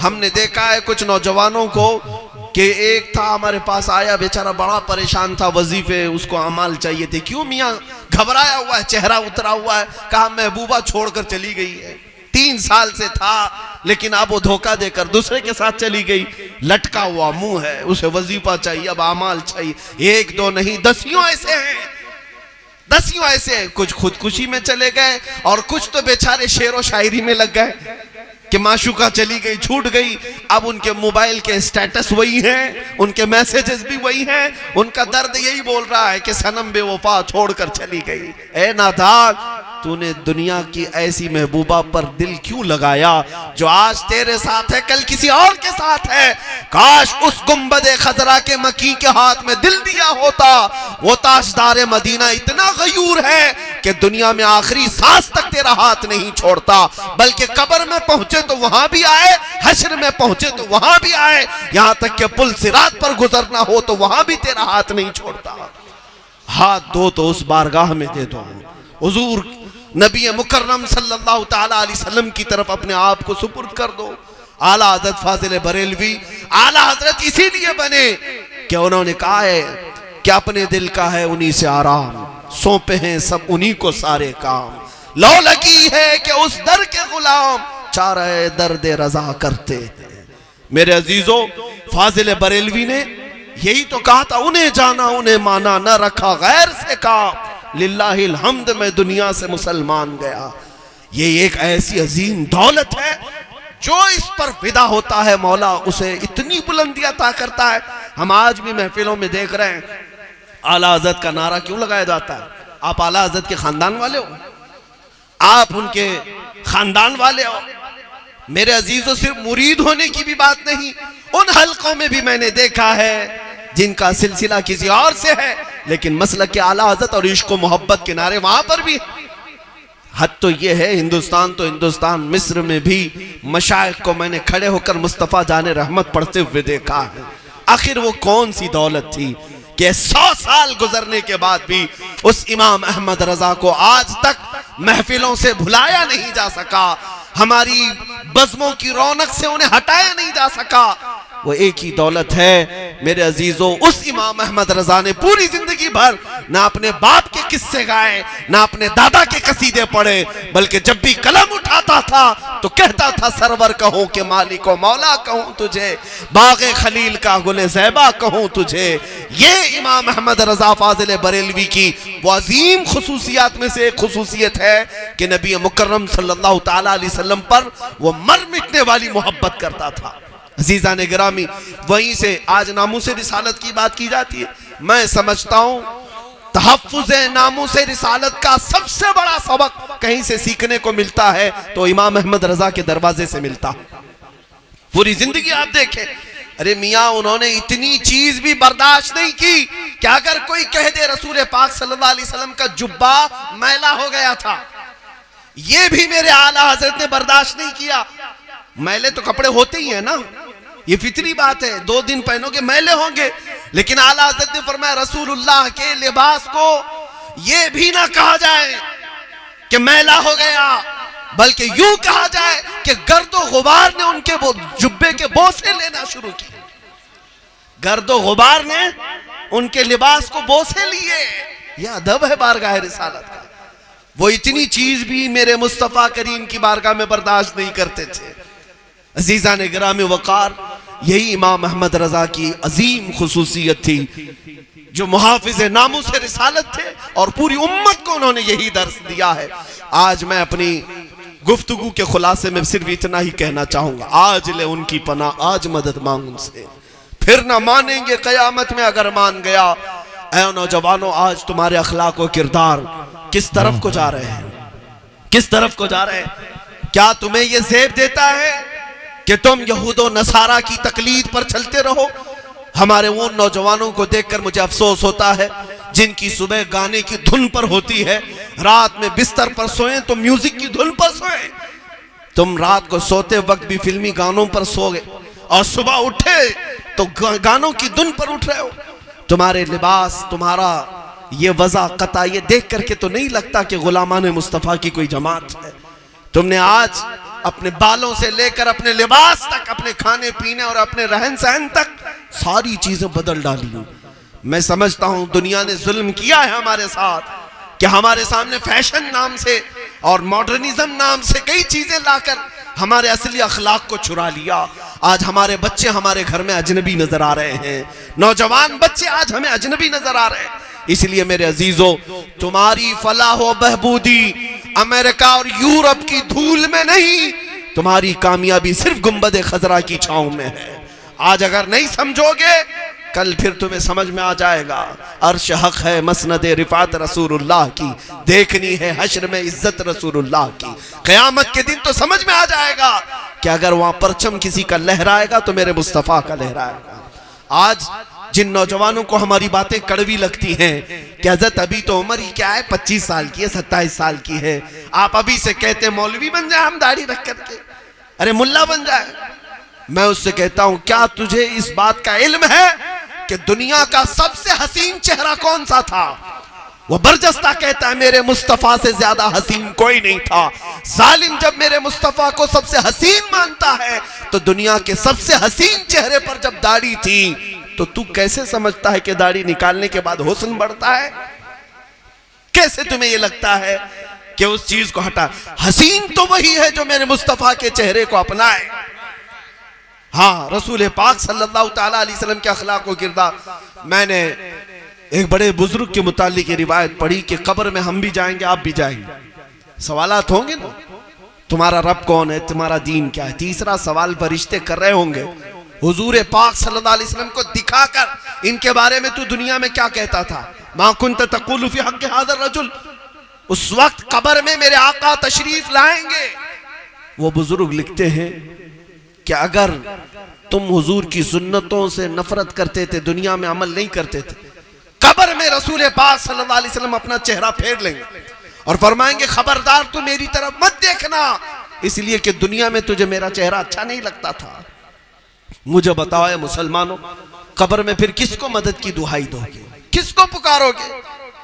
हमने देखा है कुछ नौजवानों को कि एक था हमारे पास आया, बेचारा बड़ा परेशान था, वजीफे उसको अमाल चाहिए थे। क्यों मियाँ? घबराया हुआ है, चेहरा उतरा हुआ है। कहा महबूबा छोड़कर चली गई है, 3 साल से था लेकिन अब वो धोखा देकर दूसरे के साथ चली गई। लटका हुआ मुंह है, उसे वजीफा चाहिए, अब अमाल चाहिए। 1 2 नहीं, 10 ऐसे हैं, 10 ऐसे हैं। कुछ खुदकुशी में चले गए और कुछ तो बेचारे शेर व शायरी में लग गए कि माशूका चली गई, छूट गई। अब उनके मोबाइल के स्टेटस वही हैं, उनके मैसेजेस भी वही हैं, उनका दर्द यही बोल रहा है कि सनम बेवफा छोड़कर चली गई। ए नादान, तूने दुनिया की ऐसी महबूबा पर दिल क्यों लगाया जो आज तेरे साथ है कल किसी और के साथ है। काश उस गुंबदे खजरा के मकी के हाथ में दिल दिया होता। वो ताजदार मदीना इतना गयूर है कि दुनिया में आखिरी सांस तक तेरा हाथ नहीं छोड़ता, बल्कि कब्र में पहुंचे तो वहां भी आए, हश्र में पहुंचे तो वहां भी आए, यहां तक कि पुल सिरात पर गुजरना हो तो वहां भी तेरा हाथ नहीं छोड़ता। हाथ दो तो उस बारगाह में दे दो। हुजूर नबी मुकर्रम सल्लल्लाहु ताला अलैहि वसल्लम की तरफ अपने आप को सुपुर्द कर दो। आला हज़रत फाजिल बरेलवी आला हजरत इसीलिए बने कि उन्होंने कहा है कि अपने दिल का है उन्हीं से आराम, सौंपे हैं सब उन्हीं को सारे काम। लो लगी है कि उस दर के गुलाम, चारे दर्द रजा करते हैं। मेरे अजीजों, फाजिल बरेलवी ने यही तो कहा था, उन्हें जाना उन्हें माना, न रखा गैर से काम, लिल्लाहिल हम्द में दुनिया से मुसलमान गया। ये एक ऐसी अजीम दौलत है जो इस पर फिदा होता है, मौला उसे इतनी बुलंदी अता करता है। हम आज भी महफिलों में देख रहे हैं, आला हज़रत का नारा क्यों लगाया जाता है? आप आला हज़रत के खानदान वाले हो, आप उनके खानदान वाले हो। मेरे अजीजों, सिर्फ मुरीद होने की भी बात नहीं, उन हलकों में भी मैंने देखा है जिनका सिलसिला किसी और से है, लेकिन मसलक के आला हज़रत और इश्क व मोहब्बत के नारे वहां पर भी। हद तो ये है, हिंदुस्तान तो हिंदुस्तान, मिस्र में भी मशाइख को मैंने खड़े होकर मुस्तफ़ा जाने रहमत पढ़ते हुए देखा है। आखिर वो कौन सी दौलत थी कि 100 साल गुजरने के बाद भी उस इमाम अहमद रजा को आज तक महफिलों से भुलाया नहीं जा सका, हमारी बज़्मों की रौनक से उन्हें हटाया नहीं जा सका। वो एक ही दौलत है मेरे अजीजों, उस इमाम अहमद रजा ने पूरी जिंदगी भर ना अपने बाप के किस्से गाए, ना अपने दादा के कसीदे पढ़े, बल्कि जब भी कलम उठाता था तो कहता था सरवर कहूं कि मालिक व मौला कहूं तुझे, बाग़े खलील का गुले ज़ैबा कहूं तुझे। ये इमाम अहमद रजा फाजिल बरेलवी की वो अजीम खुसूसियात में से एक खुसूसियत है कि नबी मुकर्रम सल्लल्लाहु ताला अलैहि वसल्लम पर वो मर मिटने वाली मोहब्बत करता था। अजीज़ान गिरामी, वहीं से आज नामूसे रिसालत की बात की जाती है। मैं समझता हूं तहफ़्फ़ुज़ नामूसे रिसालत का सबसे बड़ा सबक कहीं से सीखने को मिलता है तो इमाम अहमद रजा के दरवाजे से मिलता। पूरी जिंदगी आप देखें, अरे मियाँ उन्होंने इतनी चीज भी बर्दाश्त नहीं की कि अगर कोई कह दे रसूल पाक सल्लल्लाहु अलैहि वसल्लम का जुब्बा मैला हो गया था, ये भी मेरे आला हजरत ने बर्दाश्त नहीं किया। मैले तो कपड़े होते ही है ना, ये फितरी बात है, 2 दिन पहनोगे मैले होंगे, लेकिन आला हज़रत ने फरमाया रसूलुल्लाह के लिबास को ये भी ना कहा जाए कि मैला हो गया, बल्कि यूं कहा जाए कि गर्दो गुबार ने उनके जुब्बे के बोसे लेना शुरू किए, गर्दो गुबार ने उनके लिबास को बोसे लिए। यह अदब है बारगाह रिसालत का। वो इतनी चीज भी मेरे मुस्तफ़ा करीम की बारगाह में बर्दाश्त नहीं करते थे। अजीज़ान गिरामी वक़ार, यही इमाम अहमद रजा की अजीम खुसूसियत थी जो मुहाफिज़ नामूस रिसालत थे और पूरी उम्मत को उन्होंने यही दर्स दिया है। आज मैं अपनी गुफ्तगू के खुलासे में सिर्फ इतना ही कहना चाहूंगा, आज ले उनकी पनाह, आज मदद मांग उनसे, फिर ना मानेंगे क़यामत में अगर मान गया। ऐ नौजवानों, आज तुम्हारे अखलाक व किरदार किस तरफ को जा रहे हैं, किस तरफ को जा रहे हैं? क्या तुम्हें यह ज़ेब देता है कि तुम यहूदो नसारा की तकलीद पर चलते रहो? हमारे वो नौजवानों को देखकर मुझे अफसोस होता है जिनकी सुबह गाने की धुन पर होती है, रात में बिस्तर पर सोए तो म्यूजिक की धुन पर सोए। तुम रात को सोते वक्त भी फिल्मी गानों पर सो गए और सुबह उठे तो गानों की धुन पर उठ रहे हो। तुम्हारे लिबास, तुम्हारा ये वज़ा कता, ये देख करके तो नहीं लगता कि गुलामान मुस्तफ़ा की कोई जमात है। तुमने आज अपने बालों से लेकर अपने लिबास तक, अपने खाने पीने और अपने रहन सहन तक सारी चीजें बदल डाली हूं। मैं समझता हूं दुनिया ने जुल्म किया है हमारे साथ कि हमारे सामने फैशन नाम से और मॉडर्निज्म नाम से कई चीजें लाकर हमारे असली अखलाक को चुरा लिया। आज हमारे बच्चे हमारे घर में अजनबी नजर आ रहे हैं, नौजवान बच्चे आज हमें अजनबी नजर आ रहे हैं। इसलिए मेरे अजीजों, तुम्हारी फलाह व बहबूदी अमेरिका और यूरोप की धूल में नहीं, तुम्हारी कामयाबी सिर्फ गुंबद खजरा की छांव में है। आज अगर नहीं समझोगे, कल फिर तुम्हें समझ में आ जाएगा। अर्श हक है मसनद रिफात रसूलुल्लाह की, देखनी है हश्र में इज्जत रसूलुल्लाह की। क़यामत के दिन तो समझ में आ जाएगा कि अगर वहां परचम किसी का लहराएगा तो मेरे मुस्तफ़ा का लहराएगा। आज जिन नौजवानों को हमारी बातें कड़वी लगती हैं कि हज़रत अभी तो उम्र ही क्या है, 25 साल की है, 27 साल की है, आप अभी से कहते हैं मौलवी बन जाए हम दाढ़ी रख करके, अरे मुल्ला बन जाए। मैं उससे कहता हूं, क्या तुझे इस बात का इल्म है कि दुनिया का सबसे हसीन चेहरा कौन सा था? वो बरजस्ता कहता है मेरे मुस्तफा से ज्यादा हसीन कोई नहीं था। जालिम जब मेरे मुस्तफा को सबसे हसीन मानता है तो दुनिया के सबसे हसीन चेहरे पर जब दाढ़ी थी तो तू कैसे समझता है कि दाढ़ी निकालने के बाद हुस्न बढ़ता है? कैसे तुम्हें यह लगता है कि उस चीज को हटा? हसीन तो वही है जो मेरे मुस्तफा के चेहरे को अपनाए। हाँ, रसूल पाक सल्लल्लाहु ताला अलैहि वसल्लम के अखलाक व किरदार। मैंने एक बड़े बुजुर्ग के मुतालिक ये रिवायत पढ़ी कि कब्र में हम भी जाएंगे, आप भी जाएंगे, सवालात होंगे ना, तुम्हारा रब कौन है, तुम्हारा दीन क्या है। तीसरा सवाल फरिश्ते कर रहे होंगे, हुजूर पाक सल्लल्लाहु अलैहि वसल्लम को दिखाकर इनके बारे में तू दुनिया में क्या कहता था? मा कुन्त तक़ूलु फ़ी हक़्क़ि हाज़ा रजुल। उस वक्त कब्र में मेरे आका तशरीफ लाएंगे। वो बुजुर्ग लिखते हैं कि अगर तुम हुजूर की सुन्नतों से नफरत करते थे, दुनिया में अमल नहीं करते थे, कब्र में रसूल पाक सल्लल्लाहु अलैहि वसल्लम अपना चेहरा फेर लेंगे और फरमाएंगे खबरदार तू मेरी तरफ मत देखना, इसलिए कि दुनिया में तुझे मेरा चेहरा अच्छा नहीं लगता था। मुझे बताओ मुसलमानों, कब्र में फिर किसको मदद की दुहाई दोगे, किसको पुकारोगे?